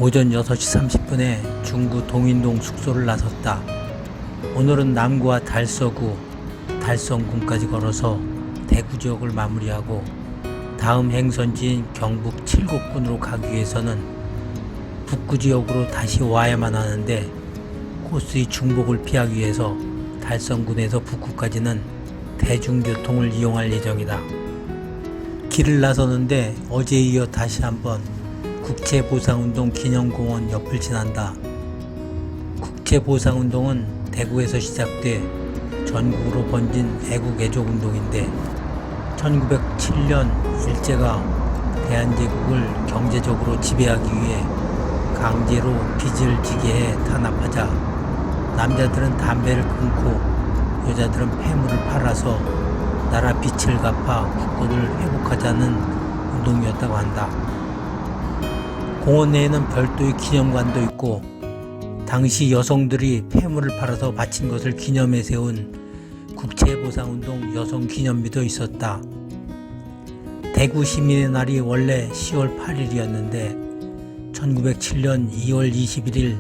오전 6시 30분에 중구 동인동 숙소를 나섰다. 오늘은 남구와 달서구, 달성군까지 걸어서 대구 지역을 마무리하고 다음 행선지인 경북 칠곡군으로 가기 위해서는 북구 지역으로 다시 와야만 하는데 코스의 중복을 피하기 위해서 달성군에서 북구까지는 대중교통을 이용할 예정이다. 길을 나서는데 어제에 이어 다시 한번 국채보상운동 기념공원 옆을 지난다. 국채보상운동은 대구에서 시작돼 전국으로 번진 애국애족운동인데 1907년 일제가 대한제국을 경제적으로 지배하기 위해 강제로 빚을 지게 해 탄압하자 남자들은 담배를 끊고 여자들은 폐물을 팔아서 나라 빚을 갚아 국권을 회복하자는 운동이었다고 한다. 공원 내에는 별도의 기념관도 있고 당시 여성들이 폐물을 팔아서 바친 것을 기념해 세운 국채보상운동 여성기념비도 있었다. 대구 시민의 날이 원래 10월 8일이었는데 1907년 2월 21일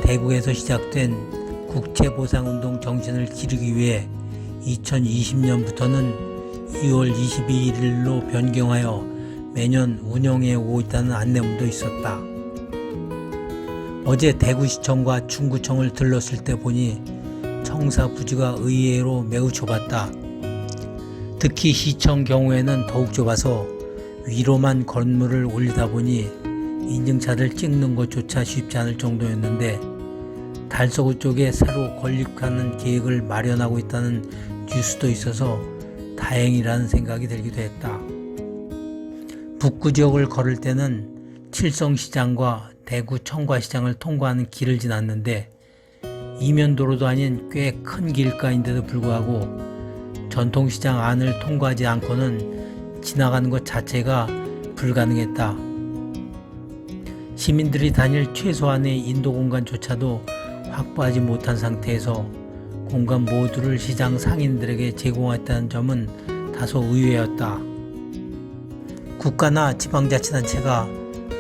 대구에서 시작된 국채보상운동 정신을 기리기 위해 2020년부터는 2월 22일로 변경하여 매년 운영해 오고 있다는 안내문도 있었다. 어제 대구시청과 중구청을 들렀을 때 보니 청사 부지가 의외로 매우 좁았다. 특히 시청 경우에는 더욱 좁아서 위로만 건물을 올리다 보니 인증차를 찍는 것조차 쉽지 않을 정도였는데 달서구 쪽에 새로 건립하는 계획을 마련하고 있다는 뉴스도 있어서 다행이라는 생각이 들기도 했다. 북구 지역을 걸을 때는 칠성시장과 대구 청과시장을 통과하는 길을 지났는데 이면도로도 아닌 꽤 큰 길가인데도 불구하고 전통시장 안을 통과하지 않고는 지나가는 것 자체가 불가능했다. 시민들이 다닐 최소한의 인도 공간조차도 확보하지 못한 상태에서 공간 모두를 시장 상인들에게 제공했다는 점은 다소 의외였다. 국가나 지방자치단체가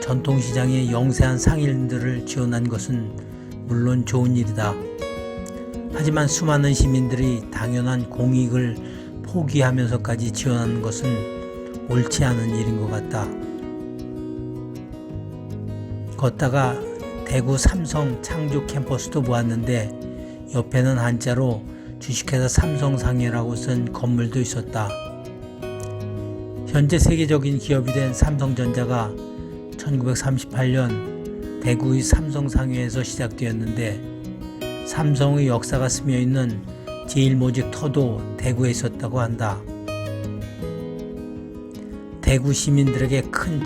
전통시장의 영세한 상인들을 지원한 것은 물론 좋은 일이다. 하지만 수많은 시민들이 당연한 공익을 포기하면서까지 지원하는 것은 옳지 않은 일인 것 같다. 걷다가 대구 삼성 창조 캠퍼스도 보았는데 옆에는 한자로 주식회사 삼성상해라고 쓴 건물도 있었다. 현재 세계적인 기업이 된 삼성전자가 1938년 대구의 삼성상해에서 시작되었는데 삼성의 역사가 스며있는 제일모직 터도 대구에 있었다고 한다. 대구 시민들에게 큰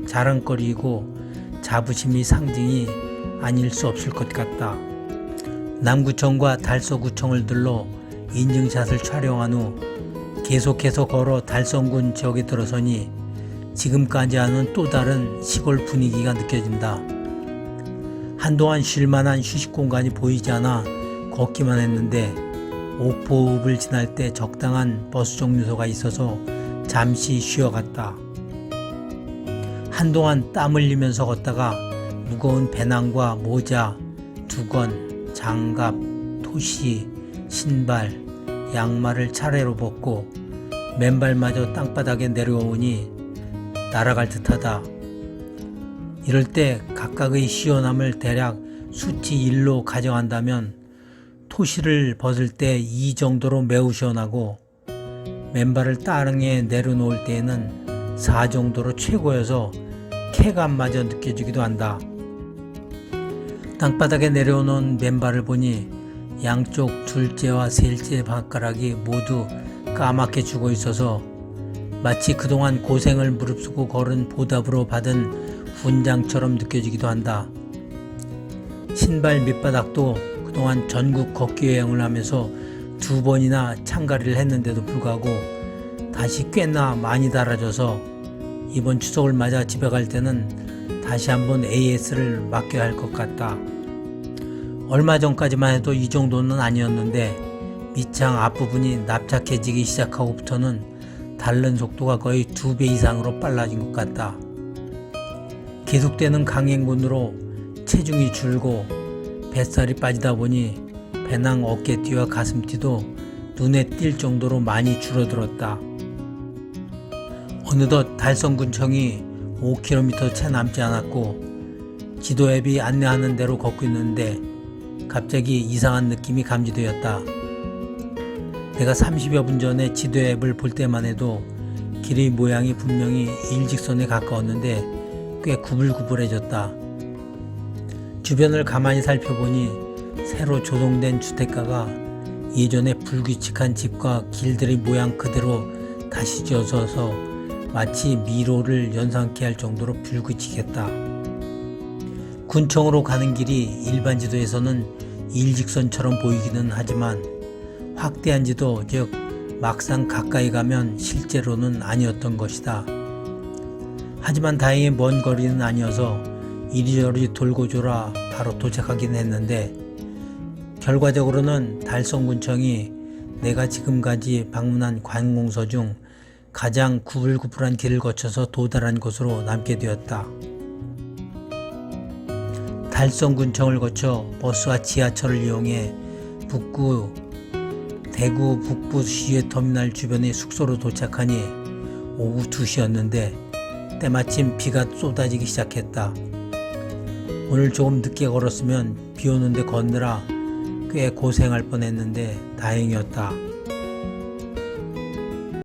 자랑거리이고 자부심의 상징이 아닐 수 없을 것 같다. 남구청과 달서구청을 들러 인증샷을 촬영한 후 계속해서 걸어 달성군 지역에 들어서니 지금까지와는 또 다른 시골 분위기가 느껴진다. 한동안 쉴만한 휴식 공간이 보이지 않아 걷기만 했는데 옥포읍을 지날 때 적당한 버스 정류소가 있어서 잠시 쉬어갔다. 한동안 땀 흘리면서 걷다가 무거운 배낭과 모자, 두건, 장갑, 토시, 신발, 양말을 차례로 벗고 맨발마저 땅바닥에 내려오니 날아갈 듯하다. 이럴 때 각각의 시원함을 대략 수치 1로 가정한다면 토시를 벗을 때 2 정도로 매우 시원하고 맨발을 땅에 내려놓을 때에는 4 정도로 최고여서 쾌감마저 느껴지기도 한다. 땅바닥에 내려놓은 맨발을 보니 양쪽 둘째와 셋째 발가락이 모두 까맣게 죽어 있어서 마치 그동안 고생을 무릅쓰고 걸은 보답으로 받은 훈장처럼 느껴지기도 한다. 신발 밑바닥도 그동안 전국 걷기 여행을 하면서 2번이나 창가리를 했는데도 불구하고 다시 꽤나 많이 닳아져서 이번 추석을 맞아 집에 갈 때는 다시 한번 AS를 맡겨야 할 것 같다. 얼마 전까지만 해도 이 정도는 아니었는데 밑창 앞부분이 납작해지기 시작하고부터는 닳는 속도가 거의 2배 이상으로 빨라진 것 같다. 계속되는 강행군으로 체중이 줄고 뱃살이 빠지다 보니 배낭, 어깨띠와 가슴띠도 눈에 띌 정도로 많이 줄어들었다. 어느덧 달성군청이 5km 채 남지 않았고 지도 앱이 안내하는 대로 걷고 있는데 갑자기 이상한 느낌이 감지되었다. 내가 30여 분 전에 지도 앱을 볼 때만 해도 길의 모양이 분명히 일직선에 가까웠는데 꽤 구불구불해졌다. 주변을 가만히 살펴보니 새로 조성된 주택가가 예전에 불규칙한 집과 길들의 모양 그대로 다시 지어져서 마치 미로를 연상케 할 정도로 불규칙했다. 군청으로 가는 길이 일반 지도에서는 일직선처럼 보이기는 하지만 확대한 지도, 즉 막상 가까이 가면 실제로는 아니었던 것이다. 하지만 다행히 먼 거리는 아니어서 이리저리 돌고 돌아 바로 도착하긴 했는데 결과적으로는 달성군청이 내가 지금까지 방문한 관공서 중 가장 구불구불한 길을 거쳐서 도달한 곳으로 남게 되었다. 달성군청을 거쳐 버스와 지하철을 이용해 대구 북부 시외 터미널 주변의 숙소로 도착하니 오후 2시였는데 때마침 비가 쏟아지기 시작했다. 오늘 조금 늦게 걸었으면 비 오는데 걷느라 꽤 고생할 뻔했는데 다행이었다.